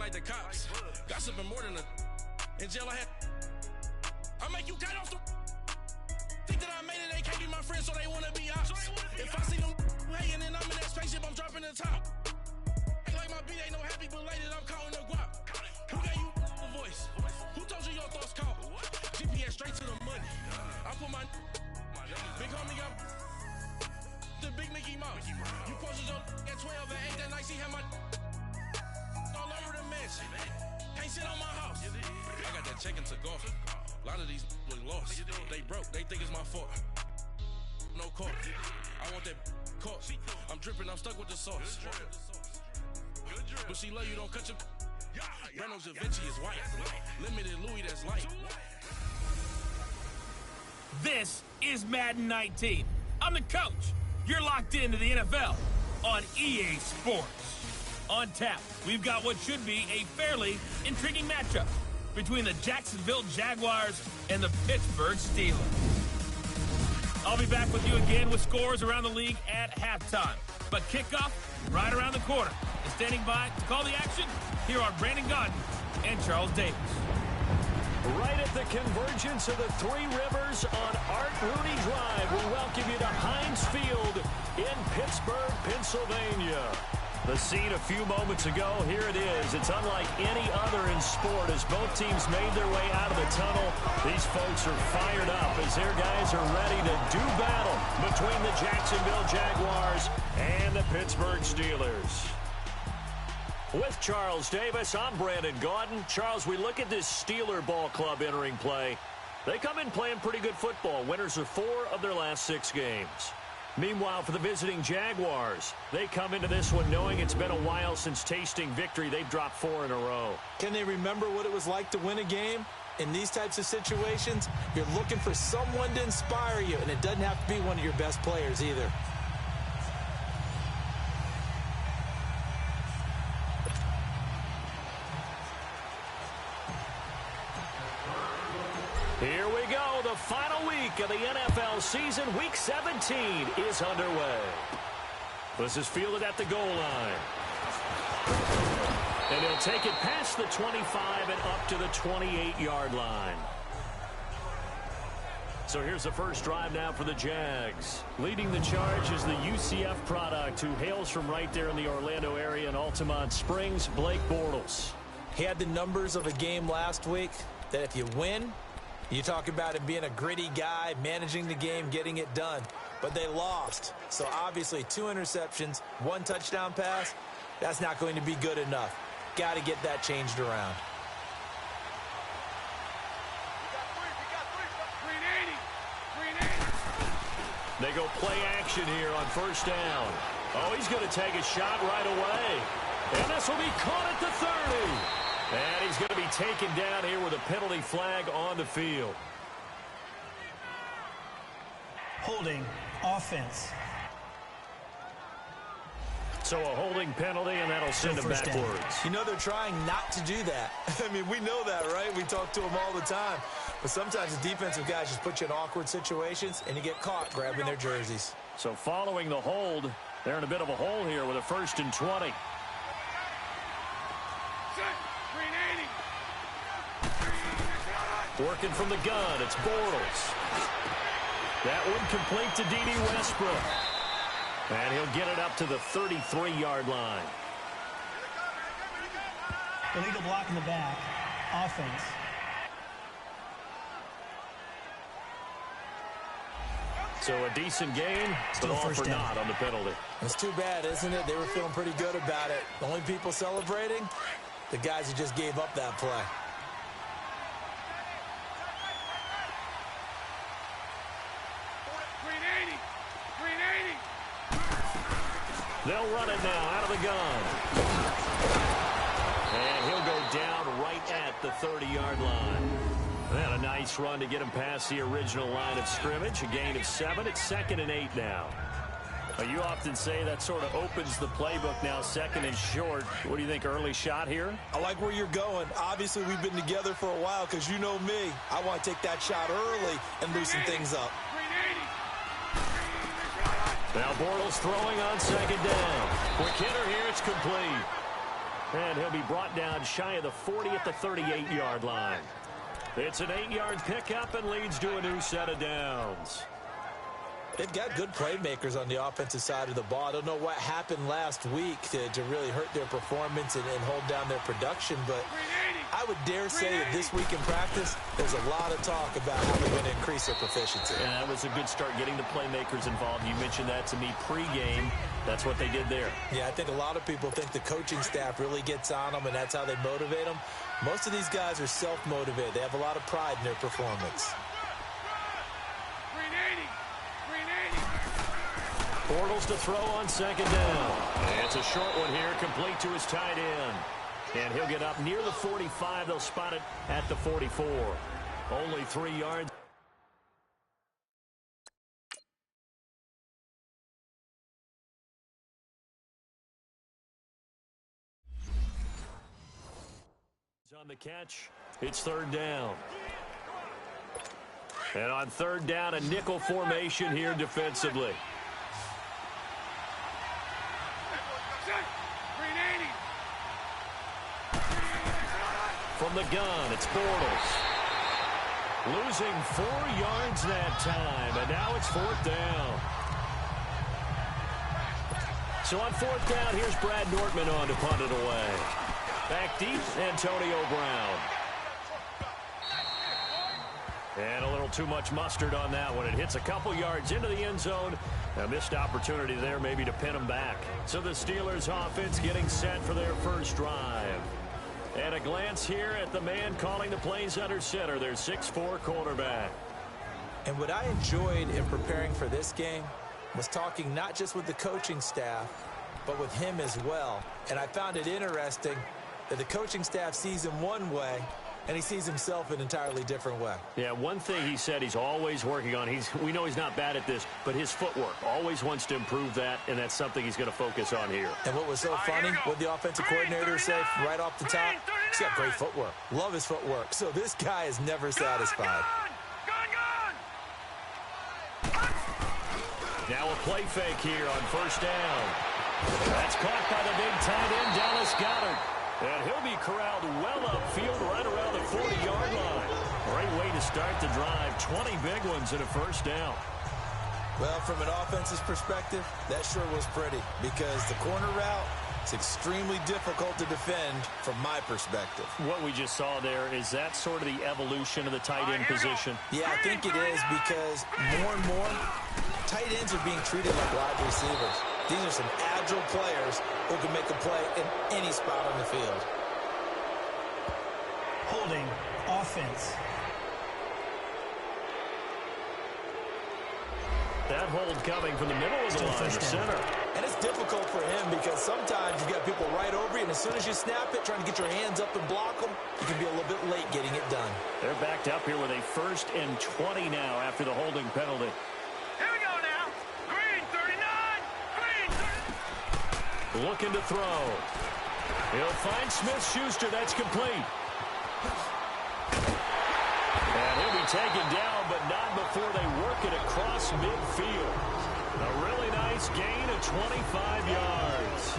like the cops. Gossiping more than a in jail I had. I make you cut off the think that I made it, they can't be my friends, so they wanna be ops. If I see them hating and I'm in that spaceship, I'm dropping the top. Ain't like my beat, ain't no happy belated, I'm calling the guap. Who gave you the voice? Who told you your thoughts count? GPS straight to the money. I put my big homie got the big Mickey Mouse. You posted your at 12 and 8 that night, she had my all over the mansion. Can't sit on my house. I got that check and took off. A lot of these look lost. They broke, they think it's my fault. No court. I want that caught. I'm dripping, I'm stuck with the sauce. But she love you, don't cut your Breno Javinci is white. Limited Louis, that's light. This is Madden 19. I'm the coach. You're locked into the NFL on EA Sports. On tap, we've got what should be a fairly intriguing matchup between the Jacksonville Jaguars and the Pittsburgh Steelers. I'll be back with you again with scores around the league at halftime. But kickoff right around the corner. And standing by to call the action, here are Brandon Gaudin and Charles Davis. Right at the convergence of the Three Rivers on Art Rooney Drive, we welcome you to Heinz Field in Pittsburgh, Pennsylvania. The scene a few moments ago, here it is. It's unlike any other in sport as both teams made their way out of the tunnel. These folks are fired up as their guys are ready to do battle between the Jacksonville Jaguars and the Pittsburgh Steelers. With Charles Davis, I'm Brandon Gaudin. Charles, we look at this Steeler ball club entering play. They come in playing pretty good football. Winners of 4 of their last 6 games. Meanwhile, for the visiting Jaguars, they come into this one knowing it's been a while since tasting victory. They've dropped 4 in a row. Can they remember what it was like to win a game? In these types of situations, you're looking for someone to inspire you, and it doesn't have to be one of your best players either. Here we go. The final week of the NFL season, Week 17, is underway. This is fielded at the goal line. And he'll take it past the 25 and up to the 28-yard line. So here's the first drive now for the Jags. Leading the charge is the UCF product who hails from right there in the Orlando area in Altamont Springs, Blake Bortles. He had the numbers of a game last week that if you win, you talk about him being a gritty guy, managing the game, getting it done. But they lost. So obviously 2 interceptions, 1 touchdown pass, that's not going to be good enough. Got to get that changed around. They go play action here on first down. Oh, he's going to take a shot right away. And this will be caught at the 30. And he's going to be taken down here with a penalty flag on the field. Holding offense. So a holding penalty, and that'll send him backwards. You know they're trying not to do that. I mean, we know that, right? We talk to them all the time. But sometimes the defensive guys just put you in awkward situations, and you get caught grabbing their jerseys. So following the hold, they're in a bit of a hole here with a 1st and 20. Working from the gun, it's Bortles. That one complete to D.D. Westbrook. And he'll get it up to the 33-yard line. Illegal block in the back. Offense. So a decent gain, Still but all first for down. naught on the penalty. It's too bad, isn't it? They were feeling pretty good about it. The only people celebrating, the guys who just gave up that play. They'll run it now out of the gun. And he'll go down right at the 30-yard line. And a nice run to get him past the original line of scrimmage. A gain of 7. It's 2nd and 8 now. You often say that sort of opens the playbook now, 2nd and short. What do you think, early shot here? I like where you're going. Obviously, we've been together for a while because you know me. I want to take that shot early and loosen things up. Now Bortles throwing on 2nd down. Quick hitter here, it's complete. And he'll be brought down shy of the 40 at the 38-yard line. It's an 8-yard pickup and leads to a new set of downs. They've got good playmakers on the offensive side of the ball. I don't know what happened last week to really hurt their performance and hold down their production, but I would dare say that this week in practice, there's a lot of talk about how they're going to increase their proficiency. And that was a good start, getting the playmakers involved. You mentioned that to me pregame. That's what they did there. Yeah, I think a lot of people think the coaching staff really gets on them, and that's how they motivate them. Most of these guys are self-motivated. They have a lot of pride in their performance. Bortles to throw on second down. It's a short one here, complete to his tight end. And he'll get up near the 45. They'll spot it at the 44. Only 3 yards. On the catch, it's third down. And on third down, a nickel formation here defensively. From the gun, it's Bortles. Losing 4 yards that time, and now it's fourth down. So on fourth down, here's Brad Nortman on to punt it away. Back deep, Antonio Brown. And a little too much mustard on that one. It hits a couple yards into the end zone. A missed opportunity there maybe to pin them back. So the Steelers offense getting set for their first drive. And a glance here at the man calling the plays under center, their 6'4" quarterback. And what I enjoyed in preparing for this game was talking not just with the coaching staff, but with him as well. And I found it interesting that the coaching staff sees him one way, and he sees himself an entirely different way. Yeah, one thing he said he's always working on, we know he's not bad at this, but his footwork, always wants to improve that, and that's something he's going to focus on here. And what was so funny, what the offensive coordinator said right off the top, he's got great footwork. Love his footwork. So this guy is never satisfied. Now a play fake here on first down. That's caught by the big tight end, Dallas Goedert. And he'll be corralled well upfield right around the 40-yard line. Great way to start the drive. 20 big ones in a first down. Well, from an offense's perspective, that sure was pretty because the corner route is extremely difficult to defend from my perspective. What we just saw there, is that sort of the evolution of the tight end position? Yeah, I think it is because more and more, tight ends are being treated like wide receivers. These are some agile players who can make a play in any spot on the field. Holding offense. That hold coming from the middle of the line, the center. And it's difficult for him because sometimes you've got people right over you, and as soon as you snap it, trying to get your hands up and block them, you can be a little bit late getting it done. They're backed up here with a 1st and 20 now after the holding penalty. Here we go now. Green 39. Green 30. Looking to throw. He'll find Smith-Schuster. That's complete. And he'll be taken down, but not before they work it across midfield. A really nice gain of 25 yards.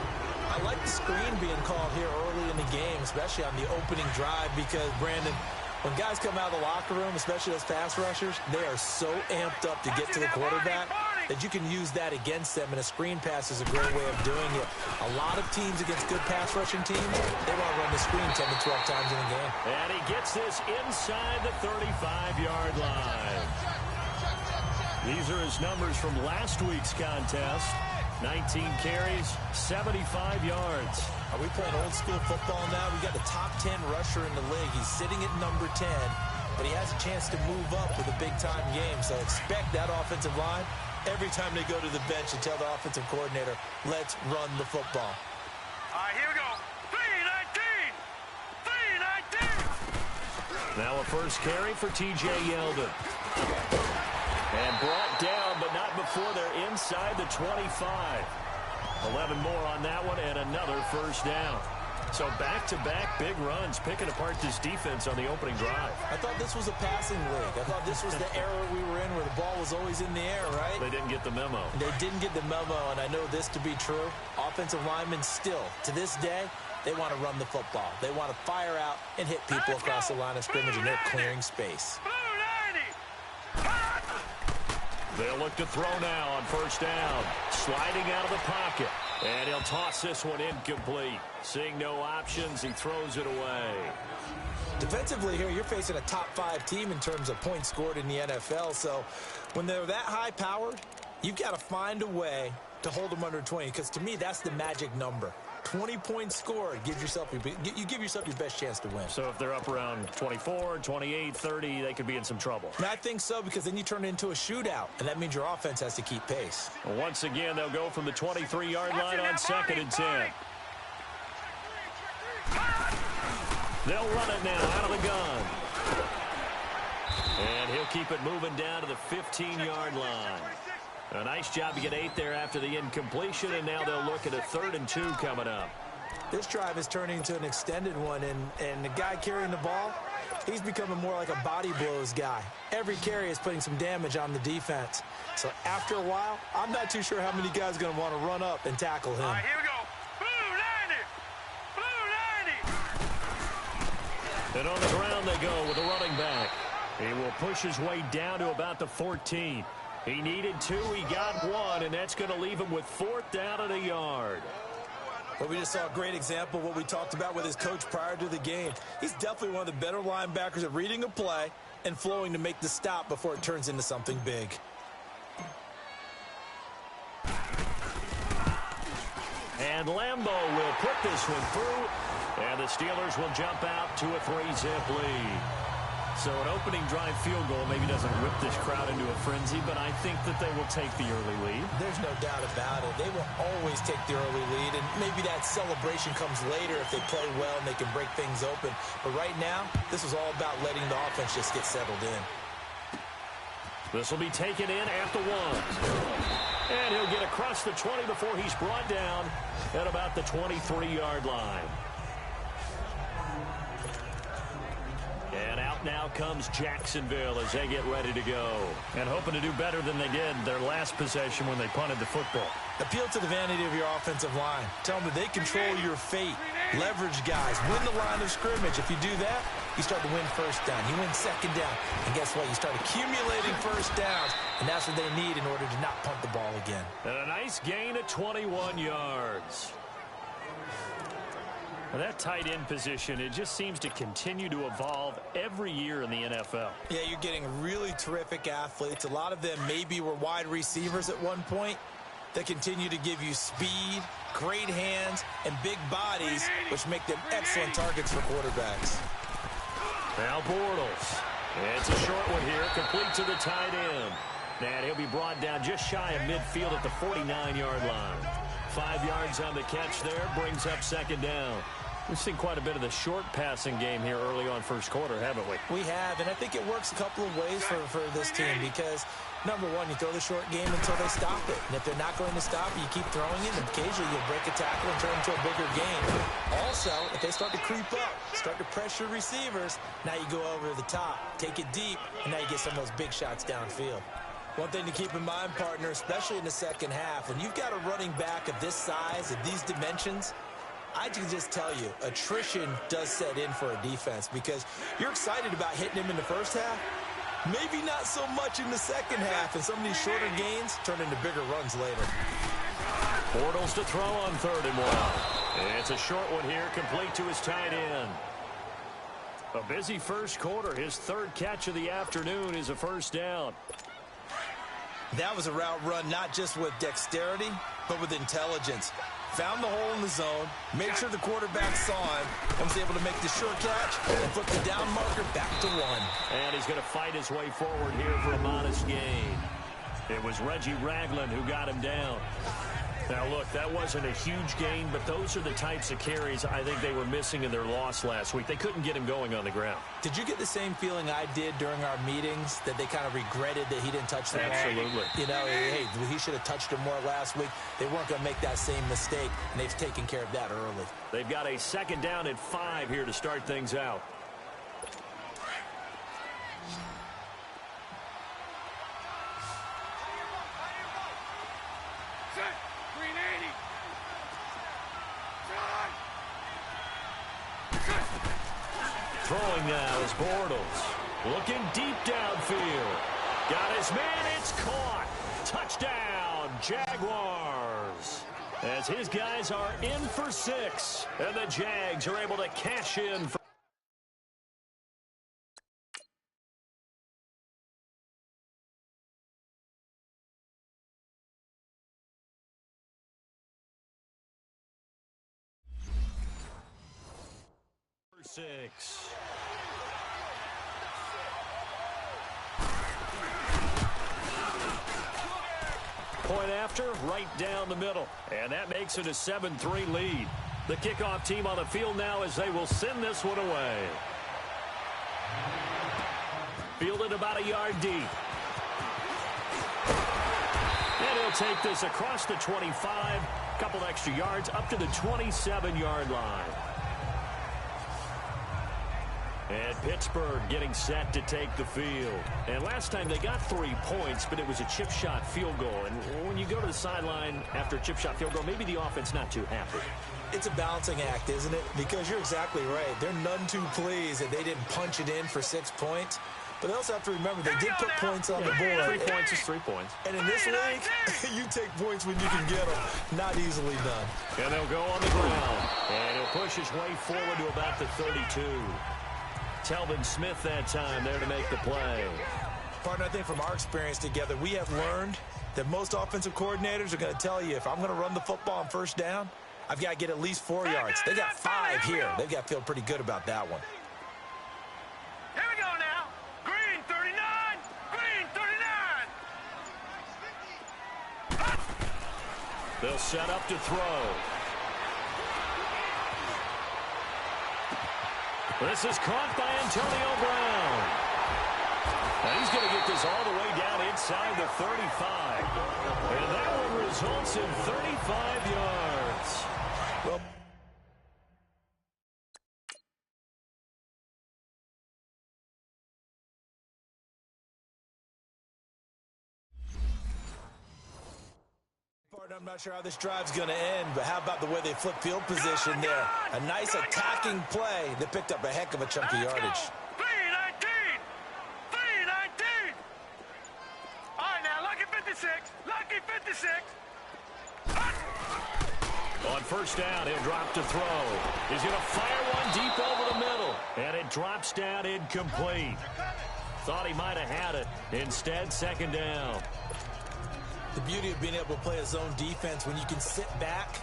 I like the screen being called here early in the game, especially on the opening drive, because, Brandon, when guys come out of the locker room, especially those pass rushers, they are so amped up to get to the quarterback that you can use that against them, and a screen pass is a great way of doing it. A lot of teams against good pass rushing teams, they want to run the screen 10 to 12 times in a game. And he gets this inside the 35-yard line. These are his numbers from last week's contest. 19 carries, 75 yards. Are we playing old school football now? We got the top 10 rusher in the league. He's sitting at number 10, but he has a chance to move up with a big-time game. So expect that offensive line every time they go to the bench and tell the offensive coordinator, let's run the football. All right, here we go. 3-19. 3-19. Now a first carry for T.J. Yeldon. And brought down, but not before they're inside the 25. 11 more on that one, and another first down. So back-to-back big runs, picking apart this defense on the opening drive. I thought this was a passing league. I thought this was the era we were in where the ball was always in the air, right? They didn't get the memo. They didn't get the memo, and I know this to be true. Offensive linemen still, to this day, They want to run the football. They want to fire out and hit people across the line of scrimmage, and they're clearing space. They'll look to throw now on first down. Sliding out of the pocket. And he'll toss this one incomplete. Seeing no options, he throws it away. Defensively here, you're facing a top-5 team in terms of points scored in the NFL. So when they're that high-powered, you've got to find a way to hold them under 20. Because to me, that's the magic number. 20 points scored, you give yourself your best chance to win. So if they're up around 24, 28, 30, they could be in some trouble. And I think so, because then you turn it into a shootout, and that means your offense has to keep pace. Well, once again, they'll go from the 23-yard line on 2nd and 10. They'll run it now out of the gun. And he'll keep it moving down to the 15-yard line. A nice job to get 8 there after the incompletion, and now they'll look at a 3rd and 2 coming up. This drive is turning into an extended one, and the guy carrying the ball, he's becoming more like a body blows guy. Every carry is putting some damage on the defense. So after a while, I'm not too sure how many guys are going to want to run up and tackle him. All right, here we go. Blue 90. Blue 90. And on the ground they go with a running back. He will push his way down to about the 14. He needed 2, he got 1, and that's going to leave him with 4th down at a yard. Well, we just saw a great example of what we talked about with his coach prior to the game. He's definitely one of the better linebackers at reading a play and flowing to make the stop before it turns into something big. And Lambeau will put this one through, and the Steelers will jump out to a 3-zip lead. So an opening drive field goal maybe doesn't whip this crowd into a frenzy, but I think that they will take the early lead. There's no doubt about it. They will always take the early lead, and maybe that celebration comes later if they play well and they can break things open. But right now, this is all about letting the offense just get settled in. This will be taken in at the 1. And he'll get across the 20 before he's brought down at about the 23-yard line. And out now comes Jacksonville as they get ready to go. And hoping to do better than they did their last possession when they punted the football. Appeal to the vanity of your offensive line. Tell them that they control your fate. Leverage guys. Win the line of scrimmage. If you do that, you start to win first down. You win second down. And guess what? You start accumulating first downs. And that's what they need in order to not punt the ball again. And a nice gain of 21 yards. Well, that tight end position, it just seems to continue to evolve every year in the NFL. Yeah, you're getting really terrific athletes. A lot of them maybe were wide receivers at one point. They continue to give you speed, great hands, and big bodies, which make them excellent targets for quarterbacks. Now Bortles. It's a short one here, complete to the tight end. And he'll be brought down just shy of midfield at the 49-yard line. 5 yards on the catch there, brings up second down. We've seen quite a bit of the short passing game here early on first quarter, haven't we? We have, and I think it works a couple of ways for this team because, number one, you throw the short game until they stop it. And if they're not going to stop it, you keep throwing it, and occasionally you'll break a tackle and turn it into a bigger game. Also, if they start to creep up, start to pressure receivers, now you go over the top, take it deep, and now you get some of those big shots downfield. One thing to keep in mind, partner, especially in the second half, when you've got a running back of this size, of these dimensions, I can just tell you, attrition does set in for a defense because you're excited about hitting him in the first half. Maybe not so much in the second half, and some of these shorter gains turn into bigger runs later. Bortles to throw on 3rd and 1. It's a short one here, complete to his tight end. A busy first quarter. His 3rd catch of the afternoon is a first down. That was a route run not just with dexterity, but with intelligence. Found the hole in the zone, made sure the quarterback saw him, and was able to make the short catch and flip the down marker back to 1. And he's going to fight his way forward here for a modest gain. It was Reggie Ragland who got him down. Now, look, that wasn't a huge gain, but those are the types of carries I think they were missing in their loss last week. They couldn't get him going on the ground. Did you get the same feeling I did during our meetings, that they kind of regretted that he didn't touch the ball? Absolutely. You know, hey, he should have touched him more last week. They weren't going to make that same mistake, and they've taken care of that early. They've got a second down at 5 here to start things out. Throwing now is Bortles. Looking deep downfield. Got his man. It's caught. Touchdown, Jaguars. As his guys are in for 6. And the Jags are able to cash in for 6. Point after, right down the middle. And that makes it a 7-3 lead. The kickoff team on the field now as they will send this one away. Fielded about a yard deep. And he'll take this across the 25. Couple extra yards up to the 27-yard line. And Pittsburgh getting set to take the field. And last time they got 3 points, but it was a chip shot field goal. And when you go to the sideline after a chip shot field goal, maybe the offense not too happy. It's a balancing act, isn't it? Because you're exactly right. They're none too pleased that they didn't punch it in for 6 points. But they also have to remember they did put points on the board. 3 points is 3 points. And in this league, you take points when you can get them. Not easily done. And they'll go on the ground. And he'll push his way forward to about the 32. Telvin Smith that time there to make the play. Partner, I think from our experience together, we have learned that most offensive coordinators are going to tell you, if I'm going to run the football on first down, I've got to get at least 4 yards. They got 5 here. They've got to feel pretty good about that one. Here we go now. Green 39. Green 39. They'll set up to throw. This is caught by Antonio Brown. And he's going to get this all the way down inside the 35. And that one results in 35 yards. Well, I'm not sure how this drive's going to end, but how about the way they flip field position there? A nice attacking play that picked up a heck of a chunk of yardage. 319. 319. All right, now, lucky 56. Lucky 56. On first down, he'll drop to throw. He's going to fire one deep over the middle. And it drops down incomplete. Thought he might have had it. Instead, second down. The beauty of being able to play a zone defense when you can sit back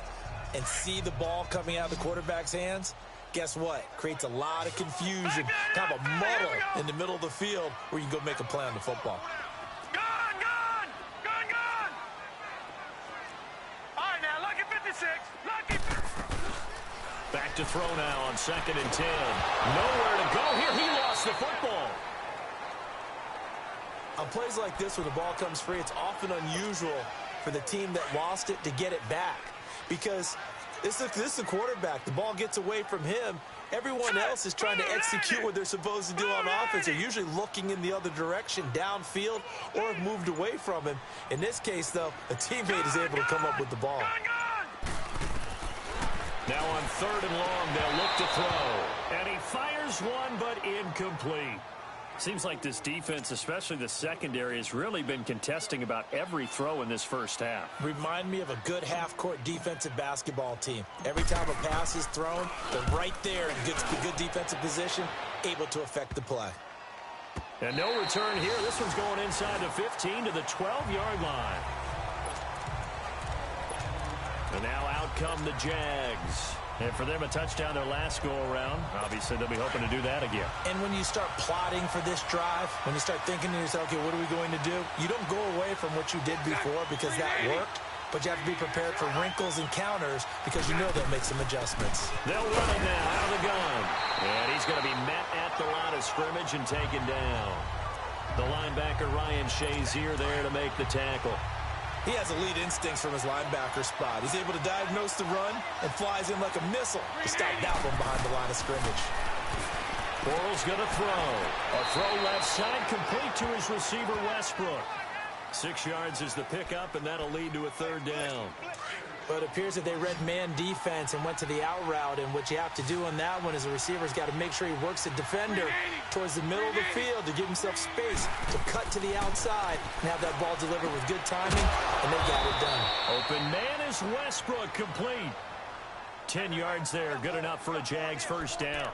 and see the ball coming out of the quarterback's hands, guess what? Creates a lot of confusion, kind of a muddle in the middle of the field where you can go make a play on the football. Gone, gone, gone, gone. All right, now, lucky 56. Lucky. Back to throw now on 2nd and 10. Nowhere to go here. He lost the football. On plays like this where the ball comes free, it's often unusual for the team that lost it to get it back. Because this is the quarterback. The ball gets away from him. Everyone else is trying to execute what they're supposed to do on offense. They're usually looking in the other direction, downfield, or have moved away from him. In this case, though, a teammate is able to come up with the ball. Now on 3rd and long, they'll look to throw. And he fires one, but incomplete. Seems like this defense, especially the secondary, has really been contesting about every throw in this first half. Remind me of a good half-court defensive basketball team. Every time a pass is thrown, they're right there in good defensive position, able to affect the play. And no return here. This one's going inside the 15 to the 12-yard line. And now out come the Jags. And for them, a touchdown their last go-around. Obviously, they'll be hoping to do that again. And when you start plotting for this drive, when you start thinking to yourself, okay, what are we going to do? You don't go away from what you did before because that worked, but you have to be prepared for wrinkles and counters because you know they'll make some adjustments. They'll run it now out of the gun. And he's going to be met at the line of scrimmage and taken down. The linebacker, Ryan Shazier, there to make the tackle. He has elite instincts from his linebacker spot. He's able to diagnose the run and flies in like a missile to stop that one behind the line of scrimmage. Bortles going to throw. A throw left side complete to his receiver, Westbrook. 6 yards is the pickup, and that'll lead to a 3rd down. But it appears that they read man defense and went to the out route, and what you have to do on that one is the receiver's got to make sure he works the defender towards the middle of the field to give himself space to cut to the outside and have that ball delivered with good timing, and they got it done. Open man is Westbrook, complete. 10 yards there, good enough for a Jags 1st down.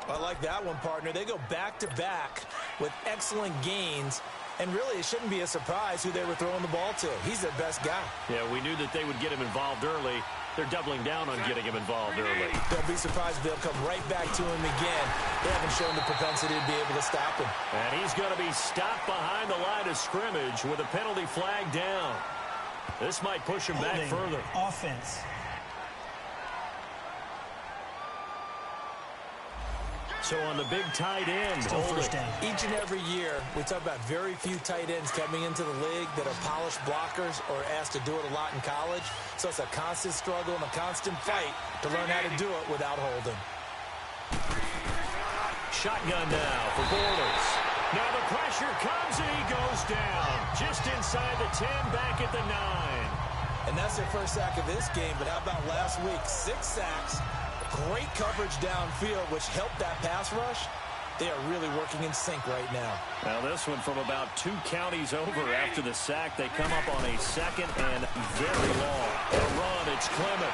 I like that one, partner. They go back-to-back with excellent gains. And really, it shouldn't be a surprise who they were throwing the ball to. He's their best guy. Yeah, we knew that they would get him involved early. They're doubling down on getting him involved early. Don't be surprised if they'll come right back to him again. They haven't shown the propensity to be able to stop him. And he's going to be stopped behind the line of scrimmage with a penalty flag down. This might push him back further. Offense. So on the big tight end, each and every year, we talk about very few tight ends coming into the league that are polished blockers or asked to do it a lot in college. So it's a constant struggle and a constant fight to learn how to do it without holding. Shotgun now for Bortles. Now the pressure comes and he goes down. Just inside the 10, back at the 9. And that's their first sack of this game, but how about last week? 6 sacks. Great coverage downfield, which helped that pass rush. They are really working in sync right now. Now this one from about 2 counties over after the sack. They come up on a 2nd and very long. A run, it's Clement.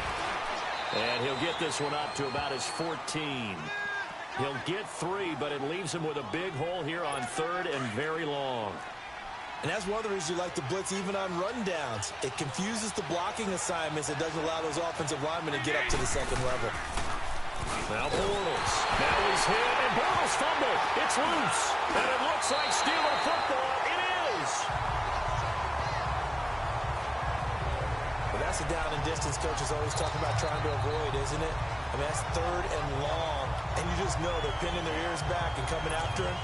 And he'll get this one up to about his 14. He'll get 3, but it leaves him with a big hole here on 3rd and very long. And that's one of the reasons you like to blitz even on rundowns. It confuses the blocking assignments. It doesn't allow those offensive linemen to get up to the 2nd level. Now Bortles. Now he's hit, and Bortles fumbled. It's loose. And it looks like Steeler football. It is. But that's a down and distance coaches always talk about trying to avoid, isn't it? I mean, that's 3rd and long. And you just know they're pinning their ears back and coming after him.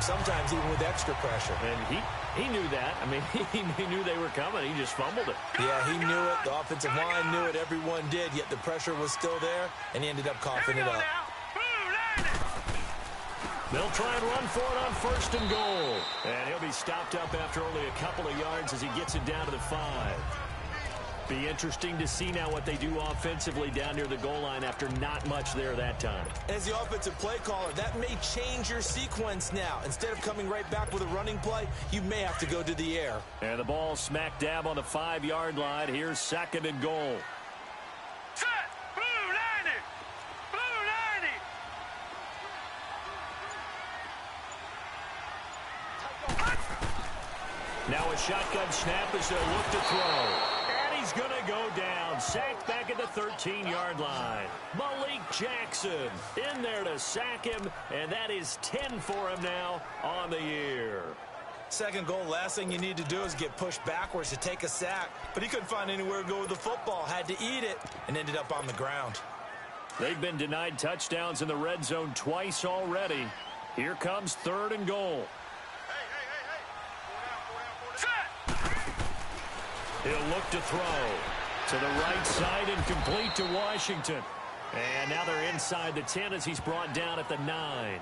Sometimes even with extra pressure. And he knew that. I mean, he knew they were coming. He just fumbled it. Yeah, he knew it. The offensive line knew it. Everyone did. Yet the pressure was still there, and he ended up coughing it up. They'll try and run for it on 1st and goal. And he'll be stopped up after only a couple of yards as he gets it down to the 5. Be interesting to see now what they do offensively down near the goal line after not much there that time. As the offensive play caller, that may change your sequence now. Instead of coming right back with a running play, you may have to go to the air. And the ball smack dab on the 5-yard line. Here's 2nd and goal. Set! Blue 90! Blue 90! Now a shotgun snap as they'll look to throw. He's going to go down. Sacked back at the 13-yard line. Malik Jackson in there to sack him, and that is 10 for him now on the year. 2nd goal, last thing you need to do is get pushed backwards to take a sack. But he couldn't find anywhere to go with the football. Had to eat it and ended up on the ground. They've been denied touchdowns in the red zone twice already. Here comes 3rd and goal. He'll look to throw to the right side and complete to Washington. And now they're inside the 10 as he's brought down at the 9.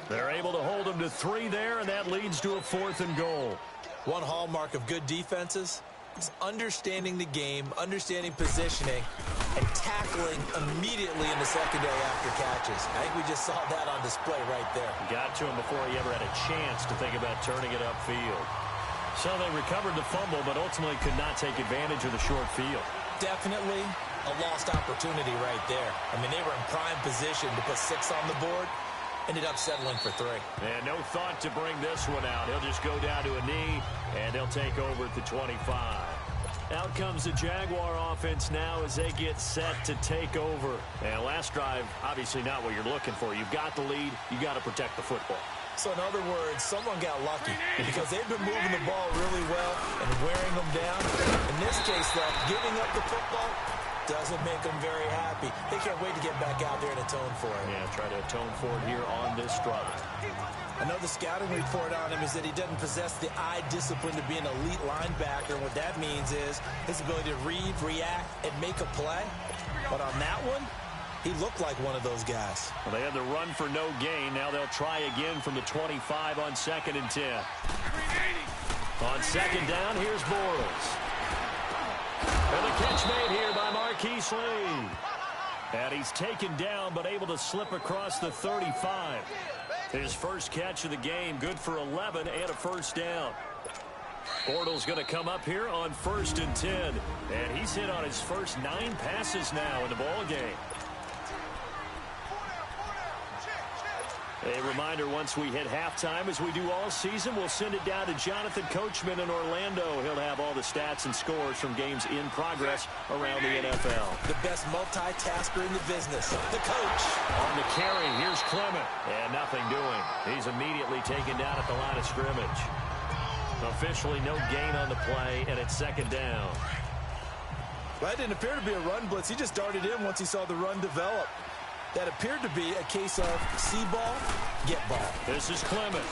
They're able to hold him to 3 there, and that leads to a 4th and goal. One hallmark of good defenses is understanding the game, understanding positioning, and tackling immediately in the secondary after catches. I think we just saw that on display right there. Got to him before he ever had a chance to think about turning it upfield. So they recovered the fumble, but ultimately could not take advantage of the short field. Definitely a lost opportunity right there. I mean, they were in prime position to put 6 on the board. Ended up settling for 3. And no thought to bring this one out. He'll just go down to a knee, and they'll take over at the 25. Out comes the Jaguar offense now as they get set to take over. And last drive, obviously not what you're looking for. You've got the lead. You've got to protect the football. So in other words, someone got lucky because they've been moving the ball really well and wearing them down. In this case, though, giving up the football doesn't make them very happy. They can't wait to get back out there and atone for it. Yeah, try to atone for it here on this drive. I know the scouting report on him is that he doesn't possess the eye discipline to be an elite linebacker. And what that means is his ability to read, react, and make a play. But on that one, he looked like one of those guys. Well, they had the run for no gain. Now they'll try again from the 25 on 2nd and 10. On second down, here's Bortles. And the catch made here by Marquise Lee. And he's taken down but able to slip across the 35. His first catch of the game, good for 11 and a first down. Bortles going to come up here on 1st and 10. And he's hit on his first 9 passes now in the ball game. A reminder, once we hit halftime, as we do all season, we'll send it down to Jonathan Coachman in Orlando. He'll have all the stats and scores from games in progress around the NFL. The best multitasker in the business, the coach. On the carry, here's Clement. And nothing doing. He's immediately taken down at the line of scrimmage. Officially no gain on the play, and it's second down. Well, that didn't appear to be a run blitz. He just darted in once he saw the run develop. That appeared to be a case of see ball, get ball. This is Clement.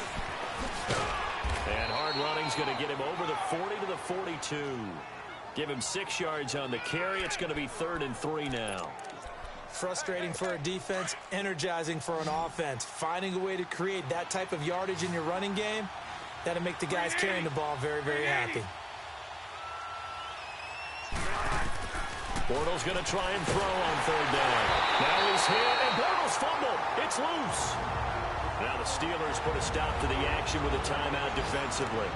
And hard running's going to get him over the 40 to the 42. Give him 6 yards on the carry. It's going to be 3rd and 3 now. Frustrating for a defense, energizing for an offense. Finding a way to create that type of yardage in your running game, that'll make the guys carrying the ball very, very happy. Bortles going to try and throw on 3rd down. Now he's hit, and Bortles fumbled. It's loose. Now the Steelers put a stop to the action with a timeout defensively,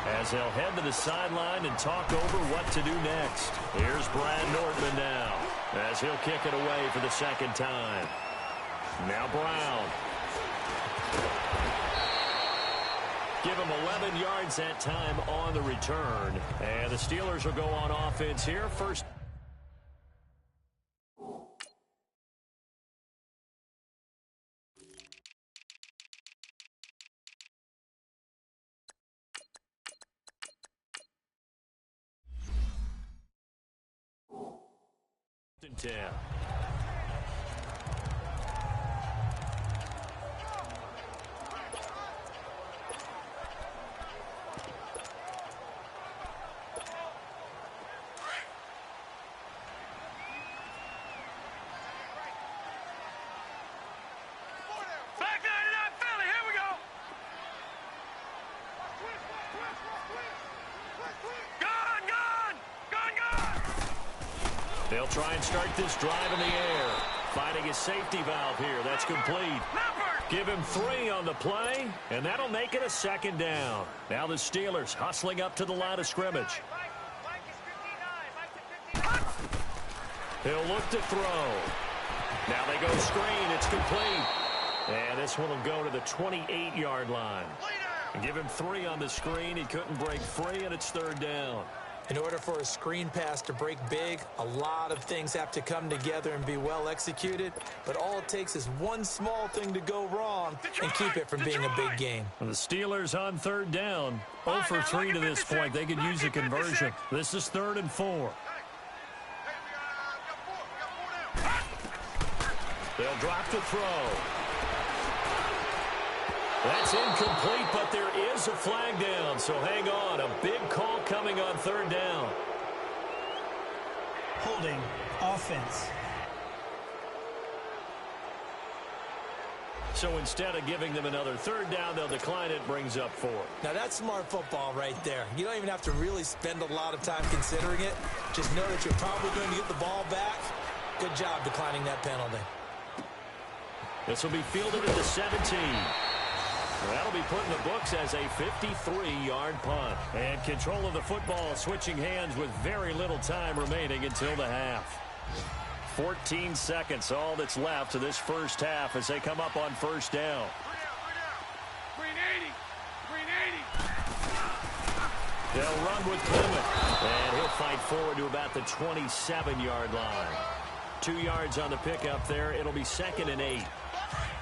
as they'll head to the sideline and talk over what to do next. Here's Brad Nortman now, as he'll kick it away for the 2nd time. Now Brown. Give him 11 yards that time on the return. And the Steelers will go on offense here. First. And 10. They'll try and start this drive in the air. Finding a safety valve here. That's complete. Give him 3 on the play, and that'll make it a 2nd down. Now the Steelers hustling up to the line of scrimmage. He'll look to throw. Now they go screen. It's complete. And this one will go to the 28-yard line. Give him 3 on the screen. He couldn't break free, and it's 3rd down. In order for a screen pass to break big, a lot of things have to come together and be well executed. But all it takes is one small thing to go wrong and keep it from being a big game. The Steelers on 3rd down. 0 for 3 to this point. They could use a conversion. This is 3rd and 4. They'll drop the throw. That's incomplete, but there is a flag down, so hang on. A big call coming on 3rd down. Holding offense. So instead of giving them another 3rd down, they'll decline it, brings up 4. Now that's smart football right there. You don't even have to really spend a lot of time considering it. Just know that you're probably going to get the ball back. Good job declining that penalty. This will be fielded at the 17. That'll be put in the books as a 53-yard punt. And control of the football switching hands with very little time remaining until the half. 14 seconds, all that's left to this first half as they come up on 1st down. Green 80. Green 80. They'll run with Clement. And he'll fight forward to about the 27-yard line. 2 yards on the pickup there. It'll be 2nd and 8.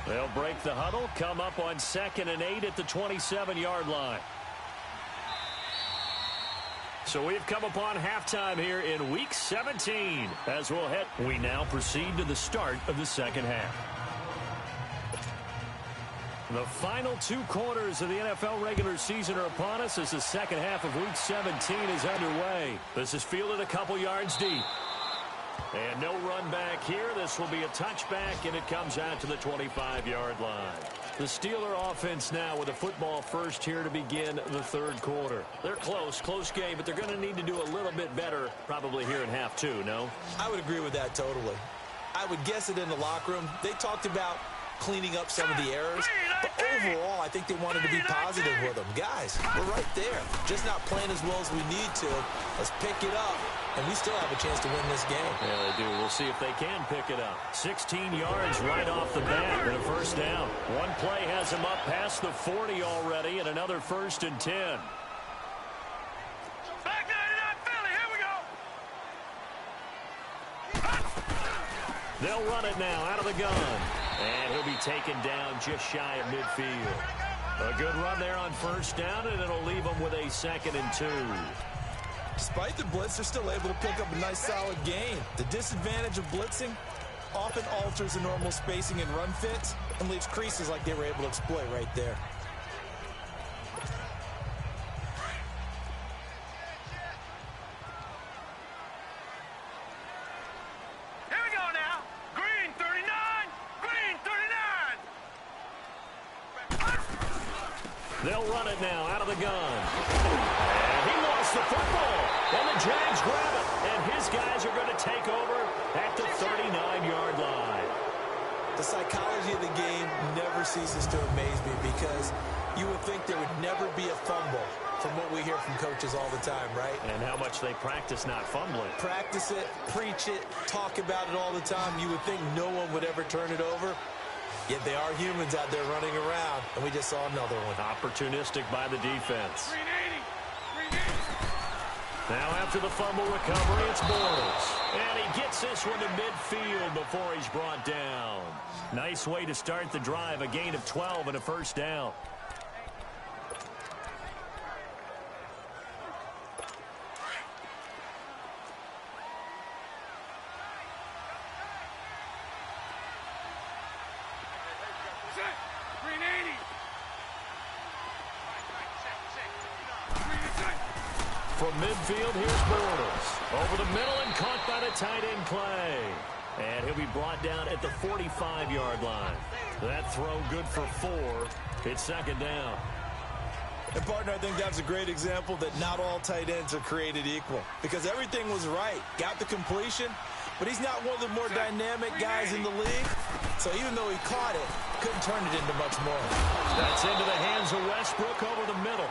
They'll break the huddle, come up on 2nd and 8 at the 27-yard line. So we've come upon halftime here in Week 17. As we'll head, we now proceed to the start of the 2nd half. The final 2 quarters of the NFL regular season are upon us as the 2nd half of Week 17 is underway. This is fielded a couple yards deep. And no run back here. This will be a touchback, and it comes out to the 25-yard line. The Steeler offense now with a football first here to begin the third quarter. They're close game, but they're going to need to do a little bit better probably here in half two, no? I would agree with that totally. I would guess it in the locker room. They talked about cleaning up some of the errors, but overall, I think they wanted to be positive with them. Guys, we're right there. Just not playing as well as we need to. Let's pick it up, and we still have a chance to win this game. Yeah, they do. We'll see if they can pick it up. 16 yards right off the bat and a first down. One play has them up past the 40 already, and another 1st and 10. Back 99 Philly, here we go. They'll run it now out of the gun. And he'll be taken down just shy of midfield. A good run there on first down, and it'll leave them with a 2nd and 2. Despite the blitz, they're still able to pick up a nice solid gain. The disadvantage of blitzing often alters the normal spacing and run fits and leaves creases like they were able to exploit right there. Here we go now. Green 39. Green 39. They'll run it now out of the gun. And he lost the football. And the Jags grab it. And his guys are going to take over at the 39-yard line. The psychology of the game never ceases to amaze me because you would think there would never be a fumble from what we hear from coaches all the time, right? And how much they practice not fumbling. Practice it, preach it, talk about it all the time. You would think no one would ever turn it over. Yet they are humans out there running around, and we just saw another one. Opportunistic by the defense. Green 80. Green 80. Now after the fumble recovery, it's Bortles. And he gets this one to midfield before he's brought down. Nice way to start the drive, a gain of 12 and a first down. Green 80. From midfield, here's Bortles. Over the middle and caught by the tight end Clay. And he'll be brought down at the 45-yard line. That throw good for 4. It's 2nd down. And, partner, I think that's a great example that not all tight ends are created equal because everything was right. Got the completion, but he's not one of the more dynamic guys in the league. So even though he caught it, couldn't turn it into much more. That's into the hands of Westbrook over the middle.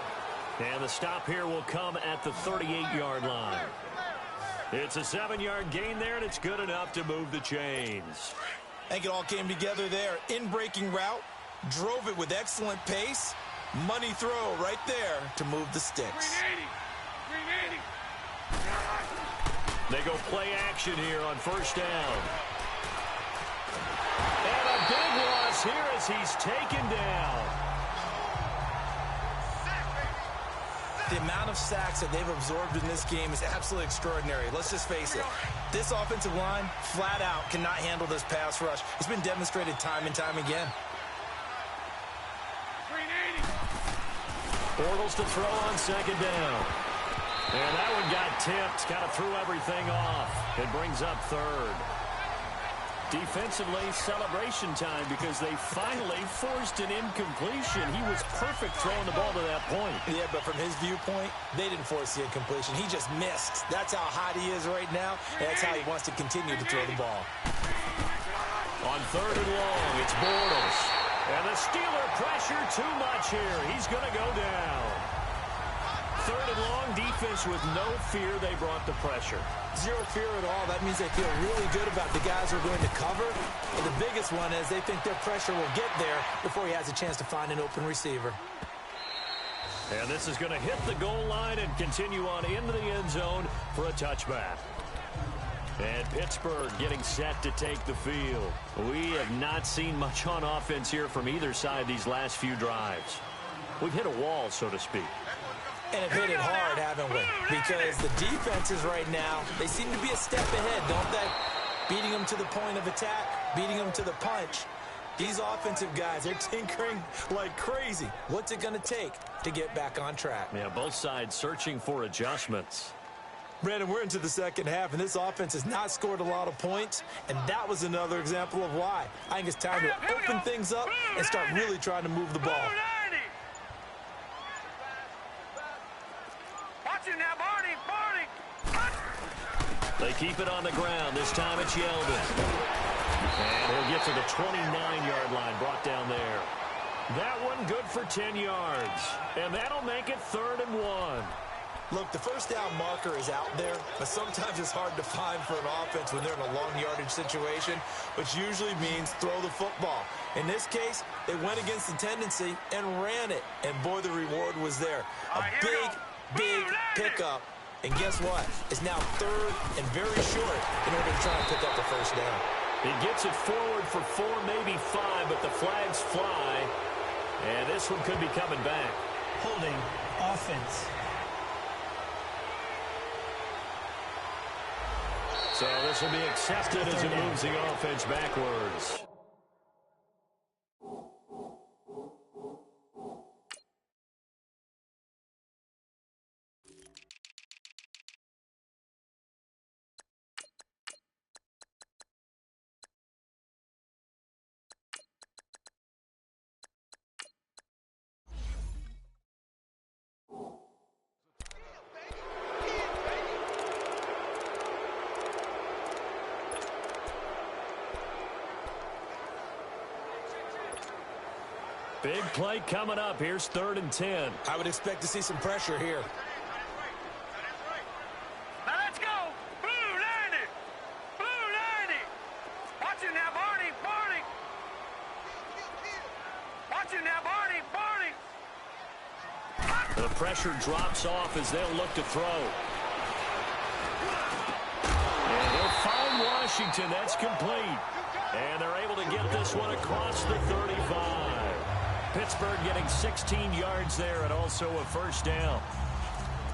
And the stop here will come at the 38-yard line. It's a 7-yard gain there, and it's good enough to move the chains. I think it all came together there. In-breaking route, drove it with excellent pace. Money throw right there to move the sticks. Green 80. Green 80. They go play action here on first down. And a big loss here as he's taken down. The amount of sacks that they've absorbed in this game is absolutely extraordinary. Let's just face it. This offensive line, flat out, cannot handle this pass rush. It's been demonstrated time and time again. Green 80. Bortles to throw on 2nd down. And that one got tipped. Kind of threw everything off. It brings up 3rd. Defensively, celebration time because they finally forced an incompletion. He was perfect throwing the ball to that point. Yeah, but from his viewpoint, they didn't force the incompletion. He just missed. That's how hot he is right now, and that's how he wants to continue to throw the ball. On 3rd and long, it's Bortles. And the Steeler pressure too much here. He's going to go down. 3rd and long, defense with no fear. They brought the pressure. Zero fear at all. That means they feel really good about the guys who are going to cover. And the biggest one is they think their pressure will get there before he has a chance to find an open receiver. And this is going to hit the goal line and continue on into the end zone for a touchback. And Pittsburgh getting set to take the field. We have not seen much on offense here from either side these last few drives. We've hit a wall, so to speak. And have hit it hard, haven't we? Because the defenses right now, they seem to be a step ahead, don't they? Beating them to the point of attack, beating them to the punch. These offensive guys are tinkering like crazy. What's it going to take to get back on track? Yeah, both sides searching for adjustments. Brandon, we're into the second half, and this offense has not scored a lot of points, and that was another example of why. I think it's time to open things up and start really trying to move the ball. Watch it now, Barney. They keep it on the ground. This time it's Yeldon. And he'll get to the 29-yard line, brought down there. That one good for 10 yards. And that'll make it 3rd and 1. Look, the first down marker is out there, but sometimes it's hard to find for an offense when they're in a long yardage situation, which usually means throw the football. In this case, they went against the tendency and ran it, and boy, the reward was there. A big pickup, and guess what? It's now 3rd and very short in order to try and pick up the first down. He gets it forward for 4, maybe 5, but the flags fly, and this one could be coming back. Holding offense. So this will be accepted as it moves the offense backwards. Big play coming up. Here's 3rd and 10. I would expect to see some pressure here. Now let's go. Blue 90. Blue 90. Watch it now, Barney. Watch it now, Barney. The pressure drops off as they'll look to throw. And they'll find Washington. That's complete. And they're able to get this one across the 35. Pittsburgh getting 16 yards there and also a first down.